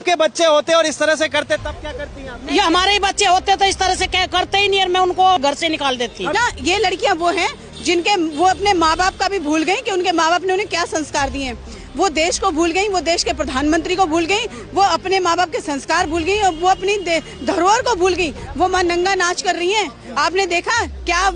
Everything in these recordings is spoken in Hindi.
आपके बच्चे होते और इस तरह से करते तब क्या करती हैं आप? ये हमारे ही बच्चे होते तो इस तरह से करते ही नहीं और मैं उनको घर से निकाल देती। ना ये लड़कियां वो हैं जिनके वो अपने माँ बाप का भी भूल गई कि उनके माँ बाप ने उन्हें क्या संस्कार दिए। वो देश को भूल गई, वो देश के प्रधानमंत्री को भूल गई, वो अपने माँ बाप के संस्कार भूल गई और वो अपनी धरोहर को भूल गई। वो माँ नंगा नाच कर रही हैं। आपने देखा क्या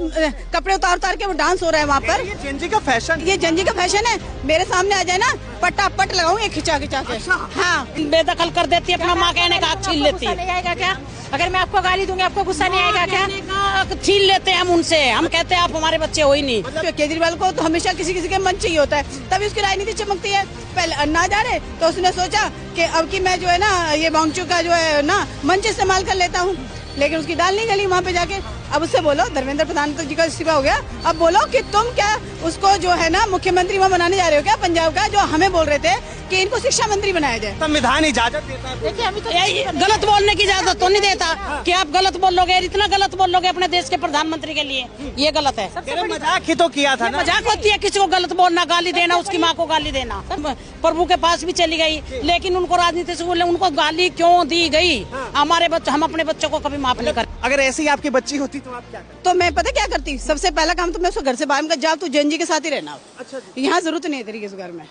कपड़े उतार उतार के वो डांस हो रहा है वहाँ पर। ये जेनजी का फैशन, ये जेनजी का फैशन है। मेरे सामने आ जाए ना पटापट लगाऊंगी खिंचा खिंचा के। हाँ, बेदखल कर देती है, अपना माँ कहने का छीन लेती है। नहीं आएगा क्या? अगर मैं आपको गाली दूंगी आपको गुस्सा नहीं आएगा क्या? छीन लेते हैं हम उनसे, हम कहते हैं आप हमारे बच्चे हो ही नहीं। केजरीवाल को तो हमेशा किसी किसी के मन चाहिए होता है, तभी उसकी राजनीति चमकती है। पहले अन्ना जा रहे तो उसने सोचा कि अब की मैं जो है ना ये बांगचू का जो है ना मंच इस्तेमाल कर लेता हूँ, लेकिन उसकी दाल नहीं गली वहाँ पे जाके। अब उससे बोलो, धर्मेंद्र प्रधान जी का इस्तीफा हो गया, अब बोलो कि तुम क्या उसको जो है ना मुख्यमंत्री वहाँ बनाने जा रहे हो क्या पंजाब का, जो हमें बोल रहे थे कि इनको शिक्षा मंत्री बनाया जाए। संविधान इजाजत देता है। देखिए अभी तो गलत बोलने की इजाजत तो नहीं देता कि आप गलत बोलोगे, इतना गलत बोलोगे अपने देश के प्रधानमंत्री के लिए, ये गलत है। मजाक ही तो किया था ना। मजाक होती है किसी को गलत बोलना, गाली देना, उसकी माँ को गाली देना। प्रभु के पास भी चली गई, लेकिन उनको राजनीति से बोले उनको गाली क्यों दी गई? हमारे बच्चे, हम अपने बच्चों को कभी माफ नहीं करते। अगर ऐसी आपकी बच्ची होती तो आप क्या करते? तो मैं पता क्या करती, सबसे पहला काम तो मैं उसको घर से बाहर जा, तू जेनजी के साथ ही रहना। अच्छा, यहाँ जरूरत नहीं है तेरी इस घर में।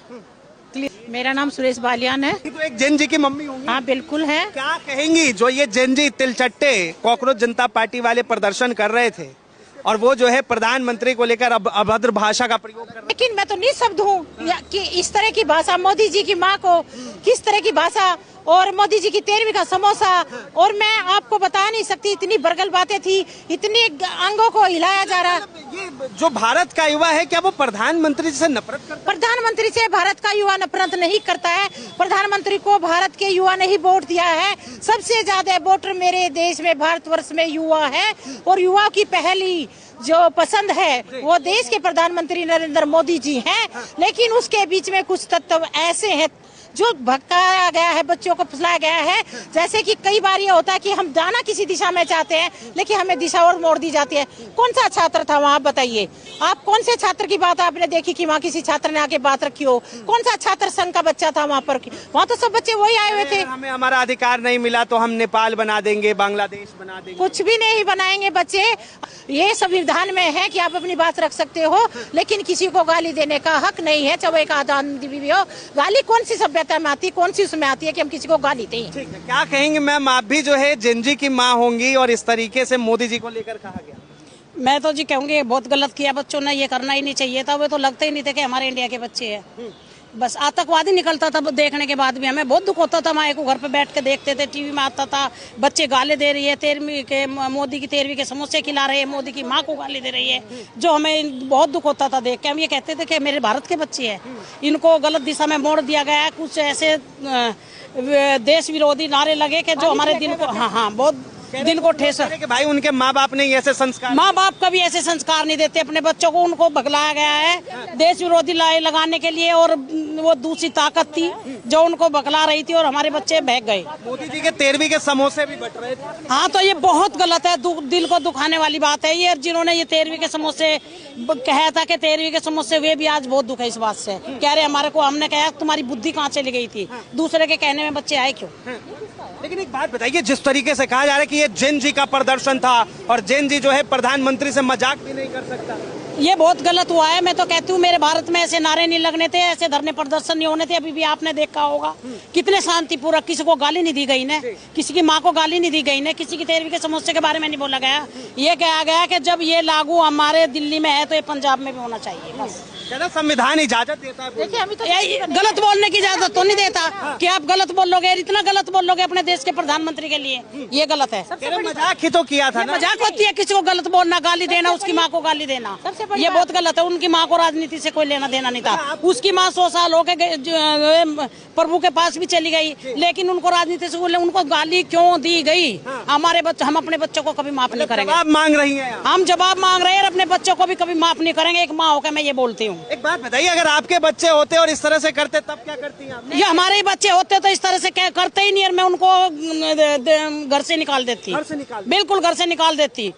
मेरा नाम सुरेश बालियान है। तो एक जेनजी की मम्मी होंगी। हाँ बिल्कुल है। क्या कहेंगी जो ये जेनजी तिलचट्टे कॉकरोच जनता पार्टी वाले प्रदर्शन कर रहे थे और वो जो है प्रधानमंत्री को लेकर अभद्र भाषा का प्रयोग कर रहे? लेकिन मैं तो निःशब्द हूँ कि इस तरह की भाषा, मोदी जी की माँ को किस तरह की भाषा, और मोदी जी की 13वीं का समोसा, और मैं आपको बता नहीं सकती इतनी बरगल बातें थी, इतनी अंगों को हिलाया जा रहा। ये जो भारत का युवा है क्या वो प्रधानमंत्री से नफरत करता है? प्रधानमंत्री से भारत का युवा नफरत नहीं करता है। प्रधानमंत्री को भारत के युवा ने ही वोट दिया है। सबसे ज्यादा वोटर मेरे देश में, भारतवर्ष में युवा है, और युवा की पहली जो पसंद है वो देश के प्रधानमंत्री नरेंद्र मोदी जी हैं। लेकिन उसके बीच में कुछ तत्व ऐसे हैं जो भटकाया गया है, बच्चों को फुसलाया गया है। जैसे कि कई बार ये होता है कि हम जाना किसी दिशा में चाहते हैं, लेकिन हमें दिशा और मोड़ दी जाती है। कौन सा छात्र था वहाँ, बताइए आप, कौन से छात्र की बात आपने देखी कि वहाँ किसी छात्र ने आके बात रखी हो? कौन सा छात्र संघ का बच्चा था वहाँ पर? वहाँ तो सब बच्चे वही आए हुए थे। हमें हमारा अधिकार नहीं मिला तो हम नेपाल बना देंगे, बांग्लादेश बना देंगे। कुछ भी नहीं बनाएंगे बच्चे। ये संविधान में है कि आप अपनी बात रख सकते हो, लेकिन किसी को गाली देने का हक नहीं है, चाहे एक आदमी भी हो। गाली कौन सी सभ्यता में आती है, कौन सी उसमें आती है कि हम किसी को गाली दें? ठीक है, क्या कहेंगे मैम, आप भी जो है जेनजी की माँ होंगी और इस तरीके से मोदी जी को लेकर कहा गया? मैं तो जी कहूँगी बहुत गलत किया बच्चों ने, ये करना ही नहीं चाहिए था। वे तो लगते ही नहीं थे कि हमारे इंडिया के बच्चे हैं। बस आतंकवादी निकलता था देखने के बाद भी हमें बहुत दुख होता था। माँ को घर पे बैठ के देखते थे, टीवी में आता था बच्चे गाली दे रही है, 13वीं के मोदी की 13वीं के समोसे खिला रहे हैं, मोदी की माँ को गाली दे रही है, जो हमें बहुत दुख होता था देख के। हम ये कहते थे कि मेरे भारत के बच्चे हैं, इनको गलत दिशा में मोड़ दिया गया है। कुछ ऐसे देश विरोधी नारे लगे कि जो हमारे दिल को हाँ बहुत दिल को ठेस है। भाई उनके माँ बाप ने ऐसे संस्कार, माँ बाप कभी ऐसे संस्कार नहीं देते अपने बच्चों को। उनको भगलाया गया है देश विरोधी लगाने के लिए, और वो दूसरी ताकत थी जो उनको भगला रही थी और हमारे बच्चे बहक गए। मोदी जी के 13वीं के समोसे भी बट रहे थे। हाँ, तो ये बहुत गलत है, दिल को दुखाने वाली बात है ये। जिन्होंने ये 13वीं के समोसे कहा था कि 13वीं के समोसे, वे भी आज बहुत दुख है इस बात से। कह रहे हमारे को, हमने कहा तुम्हारी बुद्धि कहाँ चली गई थी, दूसरे के कहने में बच्चे आए क्यों? लेकिन एक बात बताइए, जिस तरीके से कहा जा रहा है कि ये जेनजी का प्रदर्शन था और जेनजी जो है प्रधानमंत्री से मजाक भी नहीं कर सकता, ये बहुत गलत हुआ है। मैं तो कहती हूँ मेरे भारत में ऐसे नारे नहीं लगने थे, ऐसे धरने प्रदर्शन नहीं होने थे। अभी भी आपने देखा होगा कितने शांतिपूर्वक, किसी को गाली नहीं दी गई ने, किसी की माँ को गाली नहीं दी गई ने, किसी की 13वीं के समोसे के बारे में नहीं बोला गया। ये कहा गया कि जब ये लागू हमारे दिल्ली में है तो ये पंजाब में भी होना चाहिए। बस संविधान इजाजत देता है। देखिए अभी तो गलत बोलने की इजाजत तो नहीं देता कि आप गलत बोलोगे, इतना गलत बोलोगे अपने देश के प्रधानमंत्री के लिए, ये गलत है। मजाक ही तो किया था ना। मजाक होती है किसी को गलत बोलना, गाली देना, उसकी माँ को गाली देना, ये बहुत गलत है। उनकी माँ को राजनीति से कोई लेना देना नहीं था। उसकी माँ 100 साल हो गए प्रभु के पास भी चली गई, लेकिन उनको राजनीति से बोले उनको गाली क्यों दी गई? हमारे बच्चे, हम अपने बच्चों को कभी माफ नहीं करेंगे। जवाब मांग रही हैं, हम जवाब मांग रहे हैं, अपने बच्चों को भी कभी माफ नहीं करेंगे। एक माँ होकर मैं ये बोलती हूँ। एक बात बताइए, अगर आपके बच्चे होते और इस तरह से करते तब क्या करती हैं आप? ये हमारे ही बच्चे होते तो इस तरह से करते ही नहीं, और मैं उनको घर से निकाल देती। बिल्कुल घर से निकाल देती।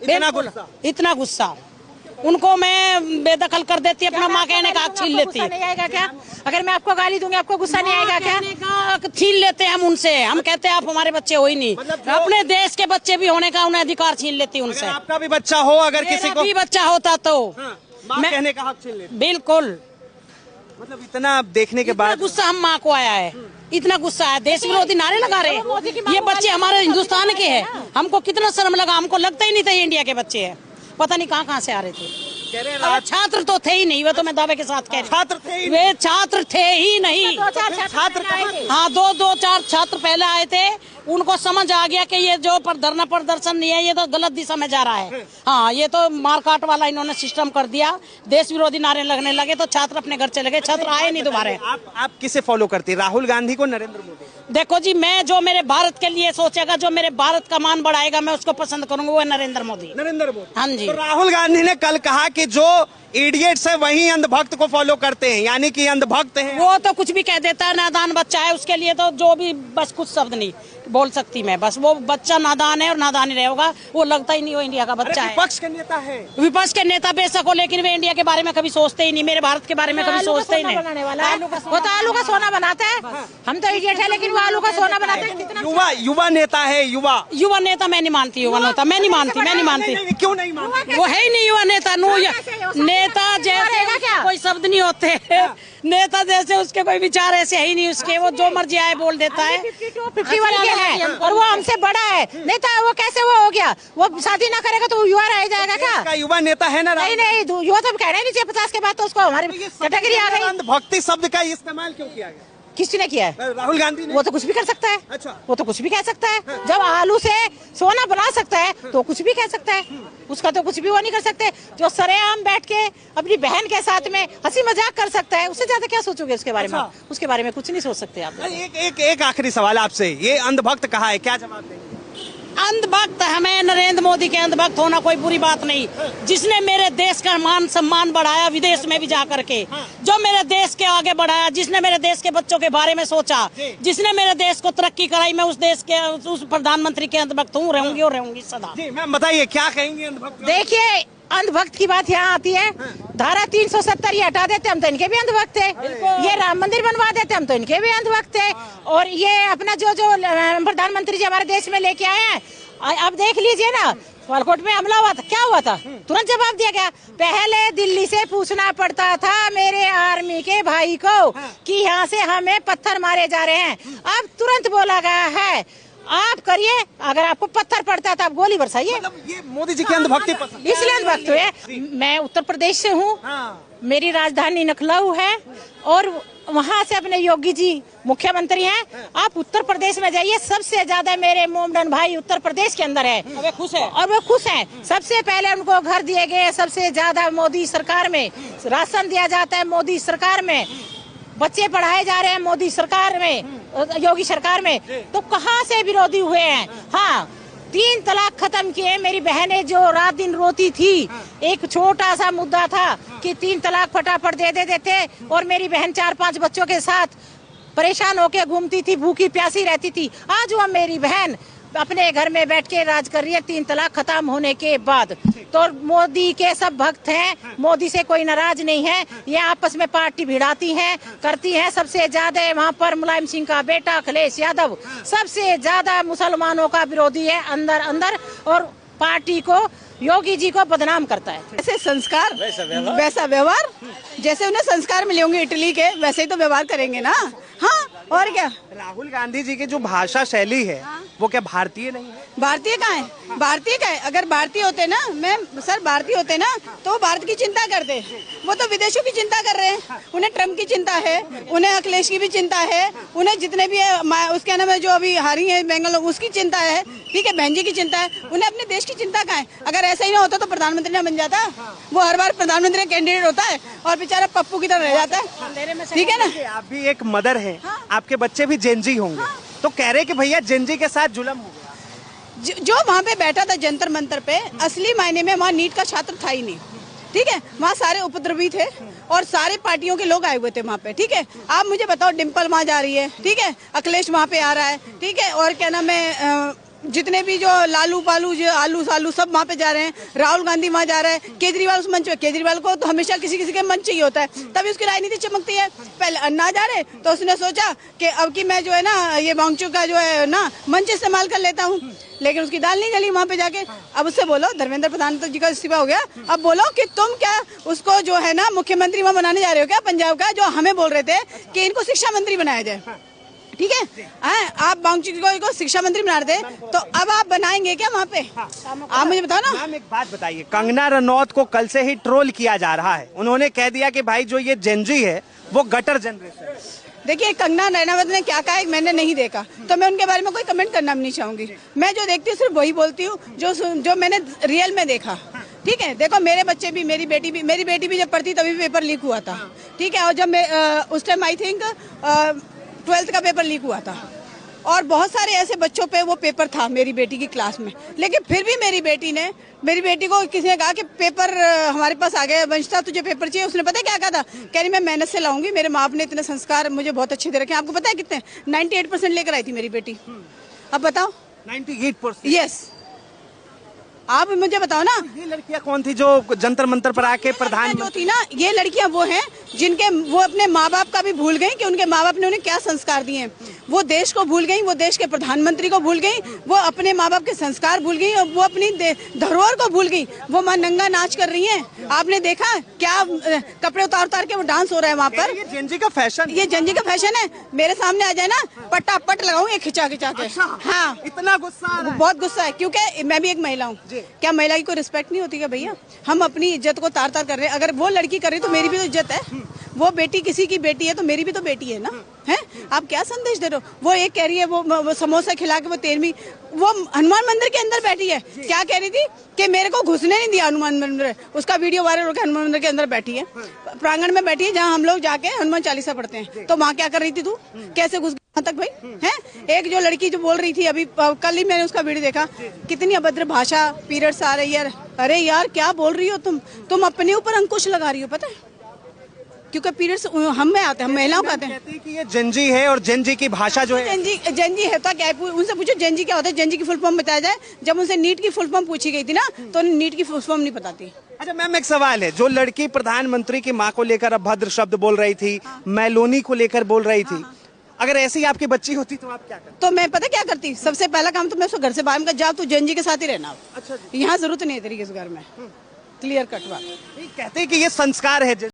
इतना गुस्सा? इतना गुस्सा। उनको मैं बेदखल कर देती, अपना माँ कहने का हक छीन लेती। नहीं आएगा क्या? अगर मैं आपको गाली दूंगी आपको गुस्सा नहीं आएगा क्या? छीन लेते हैं हम उनसे, हम कहते हैं आप हमारे बच्चे हो ही नहीं, अपने देश के बच्चे भी होने का उन्हें अधिकार छीन लेती उनसे। आपका भी बच्चा हो, अगर किसी को भी बच्चा होता तो माँ कहने का हक छीन लेती। बिल्कुल। मतलब इतना देखने के बाद गुस्सा हम माँ को आया है, इतना गुस्सा है, देश विरोधी नारे लगा रहे हैं। ये बच्चे हमारे हिंदुस्तान के हैं, हमको कितना शर्म लगा, हमको लगता ही नहीं था ये इंडिया के बच्चे हैं। पता नहीं कहाँ से आ रहे थे। छात्र तो थे ही नहीं, वो तो मैं दावे के साथ कह रही। छात्र थे ही वे छात्र थे ही नहीं। छात्र हाँ, दो चार छात्र पहले आए थे, उनको समझ आ गया कि ये जो धरना प्रदर्शन नहीं है, ये तो गलत दिशा में जा रहा है। हाँ, ये तो मारकाट वाला इन्होंने सिस्टम कर दिया, देश विरोधी नारे लगने लगे तो छात्र अपने घर चले गए, छात्र आए नहीं दोबारा। आप किसे फॉलो करती है, राहुल गांधी को, नरेंद्र मोदी? देखो जी, मैं जो मेरे भारत के लिए सोचेगा, जो मेरे भारत का मान बढ़ाएगा, मैं उसको पसंद करूंगा, वो है नरेंद्र मोदी। नरेंद्र मोदी, हाँ जी। तो राहुल गांधी ने कल कहा कि जो इडियट्स है वही अंधभक्त को फॉलो करते हैं, यानी कि अंधभक्त हैं। वो तो कुछ भी कह देता है, नादान बच्चा है, उसके लिए तो जो भी, बस कुछ शब्द नहीं बोल सकती मैं, बस वो बच्चा नादान है और नादान ही रहेगा, वो लगता ही नहीं वो इंडिया का बच्चा है। विपक्ष के नेता है, विपक्ष के नेता बेशक हो, लेकिन वे इंडिया के बारे में कभी सोचते ही नहीं, मेरे भारत के बारे में कभी सोचते ही नहीं। वो तो आलू का सोना बनाता है, हम तो इडियट है, लेकिन वो आलू का सोना बनाता है। युवा नेता है, युवा नेता मैं नहीं मानती, युवा नेता मैं नहीं मानती। क्यों नहीं मानती? वो है ही नहीं युवा नेता। नेता जैसे कोई शब्द नहीं होते, नेता जैसे उसके कोई विचार ऐसे है ही नहीं उसके, वो जो मर्जी आए बोल देता है। 51 के है और वो हमसे बड़ा है नेता, वो कैसे वो हो गया? वो शादी ना करेगा तो युवा रह जाएगा क्या? युवा नेता है ना? नहीं, युवा तो कहना ही नहीं चाहिए, 50 के बाद तो उसको हमारी कैटेगरी आ गई। भक्ति शब्द का इस्तेमाल क्यों किया गया? किसने किया है? राहुल गांधी ने। वो तो कुछ भी कर सकता है। अच्छा। वो तो कुछ भी कह सकता है। जब आलू से सोना बना सकता है तो कुछ भी कह सकता है, उसका तो कुछ भी वो नहीं कर सकते। जो सरेआम बैठ के अपनी बहन के साथ में हंसी मजाक कर सकता है, उससे ज्यादा क्या सोचोगे उसके बारे में? उसके बारे में कुछ नहीं सोच सकते आप। एक आखिरी सवाल आपसे, ये अंधभक्त कहा है, क्या जवाब देंगे? अंधभक्त हमें नरेंद्र मोदी के अंधभक्त होना कोई बुरी बात नहीं, जिसने मेरे देश का मान सम्मान बढ़ाया विदेश में भी जा करके, जो मेरे देश के आगे बढ़ाया, जिसने मेरे देश के बच्चों के बारे में सोचा, जिसने मेरे देश को तरक्की कराई, मैं उस देश के उस प्रधानमंत्री के अंधभक्त हूँ, रहूंगी और रहूंगी सदा। जी मैम बताइए क्या कहेंगे अंधभक्त? देखिए, अंधभक्त की बात यहाँ आती है, धारा 370 ये हटा देते हम तो इनके भी अंधभक्त थे, ये राम मंदिर बनवा देते हम तो इनके भी अंधभक्त थे, और ये अपना जो प्रधानमंत्री जी हमारे देश में लेके आए हैं, अब देख लीजिए ना, बालाकोट में हमला हुआ था, क्या हुआ था? तुरंत जवाब दिया गया। पहले दिल्ली से पूछना पड़ता था मेरे आर्मी के भाई को कि यहाँ से हमें पत्थर मारे जा रहे हैं, अब तुरंत बोला गया है आप करिए, अगर आपको पत्थर पड़ता है तो आप गोली बरसाइए। मतलब ये मोदी जी की अंधभक्ति पसंद, इसलिए अंधभक्त हुए। मैं उत्तर प्रदेश से हूँ, मेरी राजधानी लखनऊ है और वहाँ से अपने योगी जी मुख्यमंत्री हैं। आप उत्तर प्रदेश में जाइए, सबसे ज्यादा मेरे मोमडन भाई उत्तर प्रदेश के अंदर है, वे खुश है और वो खुश हैं। सबसे पहले उनको घर दिए गए, सबसे ज्यादा मोदी सरकार में राशन दिया जाता है, मोदी सरकार में बच्चे पढ़ाए जा रहे हैं, मोदी सरकार में, योगी सरकार में, तो कहाँ से विरोधी हुए हैं? हाँ, 3 तलाक खत्म किए। मेरी बहनें जो रात दिन रोती थी, एक छोटा सा मुद्दा था कि 3 तलाक फटाफट दे देते थे, और मेरी बहन 4-5 बच्चों के साथ परेशान होके घूमती थी, भूखी प्यासी रहती थी। आज वो मेरी बहन अपने घर में बैठ के राज कर रही है 3 तलाक खत्म होने के बाद। तो मोदी के सब भक्त हैं, मोदी से कोई नाराज नहीं है, ये आपस में पार्टी भिड़ाती हैं, करती हैं। सबसे ज्यादा वहाँ पर मुलायम सिंह का बेटा अखिलेश यादव सबसे ज्यादा मुसलमानों का विरोधी है अंदर, और पार्टी को, योगी जी को बदनाम करता है। ऐसे संस्कार वैसा व्यवहार, जैसे उन्हें संस्कार मिले होंगे इटली के, वैसे ही तो व्यवहार करेंगे ना। हाँ, और क्या? राहुल गांधी जी की जो भाषा शैली है वो क्या भारतीय नहीं है? भारतीय कहाँ है? भारतीय का है। अगर भारतीय होते ना, भारतीय होते ना तो भारत की चिंता करते। वो तो विदेशों की चिंता कर रहे हैं। उन्हें ट्रम्प की चिंता है, उन्हें अखिलेश की भी चिंता है, उन्हें जितने भी उसके नाम है जो अभी हारी है बेंगल, उसकी चिंता है, ठीक है, बहन जी की चिंता है। उन्हें अपने देश की चिंता कहाँ है? अगर ऐसा ही ना होता तो प्रधानमंत्री ना बन जाता। वो हर बार प्रधानमंत्री कैंडिडेट होता है और बेचारा पप्पू की तरह रह जाता है, ठीक है ना? आप भी एक मदर है, आपके बच्चे भी जेनजी होंगे, तो कह रहे कि भैया जेनजी के साथ जुल्म हो गया। जो वहाँ पे बैठा था जंतर मंतर पे, असली मायने में वहाँ नीट का छात्र था ही नहीं, ठीक है। वहाँ सारे उपद्रवी थे और सारे पार्टियों के लोग आए हुए थे वहाँ पे, ठीक है। आप मुझे बताओ, डिम्पल वहाँ जा रही है, ठीक है, अखिलेश वहाँ पे आ रहा है, ठीक है, और क्या नाम है, जितने भी जो लालू पालू जो आलू सालू सब वहाँ पे जा रहे हैं, राहुल गांधी वहाँ जा रहे हैं, केजरीवाल उस मंच पे, केजरीवाल को तो हमेशा किसी किसी के मंच चाहिए होता है, तभी उसकी राजनीति चमकती है। पहले अन्ना जा रहे तो उसने सोचा कि अब की मैं जो है ना ये वांगचुक का जो है ना मंच इस्तेमाल कर लेता हूँ, लेकिन उसकी दाल नहीं गली वहाँ पे जाके। अब उससे बोलो, धर्मेंद्र प्रधान जी का इस्तीफा हो गया, अब बोलो कि तुम क्या उसको जो है ना मुख्यमंत्री वहाँ बनाने जा रहे हो क्या पंजाब का, जो हमें बोल रहे थे कि इनको शिक्षा मंत्री बनाया जाए, ठीक है? आप वांगचुक को शिक्षा मंत्री बना रहे थे, तो अब आप बनाएंगे क्या वहाँ पे? आप मुझे बताओ ना। मैम एक बात बताइए, कंगना रनौत को कल से ही ट्रोल किया जा रहा है, उन्होंने कह दिया कि भाई जो ये जेनजी है वो गटर जनरेशन है। देखिए कंगना रनौत ने क्या कहा मैंने नहीं देखा, तो मैं उनके बारे में कोई कमेंट करना भी नहीं चाहूंगी। मैं जो देखती हूँ सिर्फ वही बोलती हूँ जो मैंने रियल में देखा, ठीक है? देखो मेरे बच्चे भी, मेरी बेटी भी जब पढ़ती तभी पेपर लीक हुआ था, ठीक है? और जब मैं उस टाइम आई थिंक 12th का पेपर लीक हुआ था, और बहुत सारे ऐसे बच्चों पे वो पेपर था मेरी बेटी की क्लास में, लेकिन फिर भी मेरी बेटी को किसी ने कहा कि पेपर हमारे पास आ गया, वंशिता तुझे पेपर चाहिए, उसने पता है क्या कहा था? कह रही मैं मेहनत से लाऊंगी, मेरे माँ बाप ने इतने संस्कार मुझे बहुत अच्छे दे रखे हैं। आपको पता है कितने? 98% लेकर आई थी मेरी बेटी। अब बताओ 98%? यस। आप मुझे बताओ ना, ये लड़कियां कौन थी जो जंतर मंतर पर आके प्रधान जो थी ना, ये लड़कियां वो हैं जिनके वो अपने माँ बाप का भी भूल गई कि उनके माँ बाप ने उन्हें क्या संस्कार दिए। वो देश को भूल गई, वो देश के प्रधानमंत्री को भूल गई, वो अपने माँ बाप के संस्कार भूल गई, और वो अपनी धरोहर को भूल गई। वो माँ नंगा नाच कर रही हैं, आपने देखा क्या? कपड़े उतार उतार के वो डांस हो रहा है वहाँ पर। ये जेनजी का फैशन, ये जेनजी का फैशन है। मेरे सामने आ जाए ना, पटापट लगाऊंगी खिंचा खिंचा के। हाँ, इतना गुस्सा आ रहा है? बहुत गुस्सा है, क्योंकि मैं भी एक महिला हूँ। क्या महिला की कोई रिस्पेक्ट नहीं होती क्या भैया? हम अपनी इज्जत को तार तार कर रहे हैं। अगर वो लड़की कर रही तो मेरी भी तो इज्जत है। वो बेटी किसी की बेटी है तो मेरी भी तो बेटी है ना, है? आप क्या संदेश दे रहे हो? वो एक कह रही है वो समोसा खिला के वो 13वीं वो हनुमान मंदिर के अंदर बैठी है, क्या कह रही थी कि मेरे को घुसने नहीं दिया हनुमान मंदिर। उसका वीडियो वायरल हो गया, हनुमान मंदिर के अंदर बैठी है, प्रांगण में बैठी है जहाँ हम लोग जाके हनुमान चालीसा पढ़ते हैं। तो वहाँ क्या कर रही थी तू? कैसे घुस गया तक भाई? है एक जो लड़की जो बोल रही थी अभी कल ही मैंने उसका वीडियो देखा, कितनी अभद्र भाषा, पीरियड्स आ रही है। अरे यार क्या बोल रही हो तुम अपने ऊपर अंकुश लगा रही हो, पता है? क्योंकि पीरियड्स हम में आते हैं, हम महिलाओं को आते हैं। कहते हैं कि ये जेनजी है और जेनजी की भाषा जो है जेनजी है तो क्या है? उनसे पूछो जेनजी क्या होता है, जेनजी की फुल फॉर्म बताया जाए। जब उनसे नीट की फुल फॉर्म पूछी गई थी ना, तो नीट की फुल फॉर्म नहीं बताती। अच्छा मैम एक सवाल है, जो लड़की प्रधानमंत्री की माँ को लेकर अभद्र शब्द बोल रही थी, मैलोनी को लेकर बोल रही थी, अगर ऐसी आपकी बच्ची होती तो आप क्या करते? तो मैं पता क्या करती? सबसे पहला काम तो मैं उसको घर से बाहर जा, तू जेनजी के साथ ही रहना। अच्छा, यहाँ जरूरत नहीं है तेरी इस घर में। क्लियर कट बात। कहते हैं कि ये संस्कार है।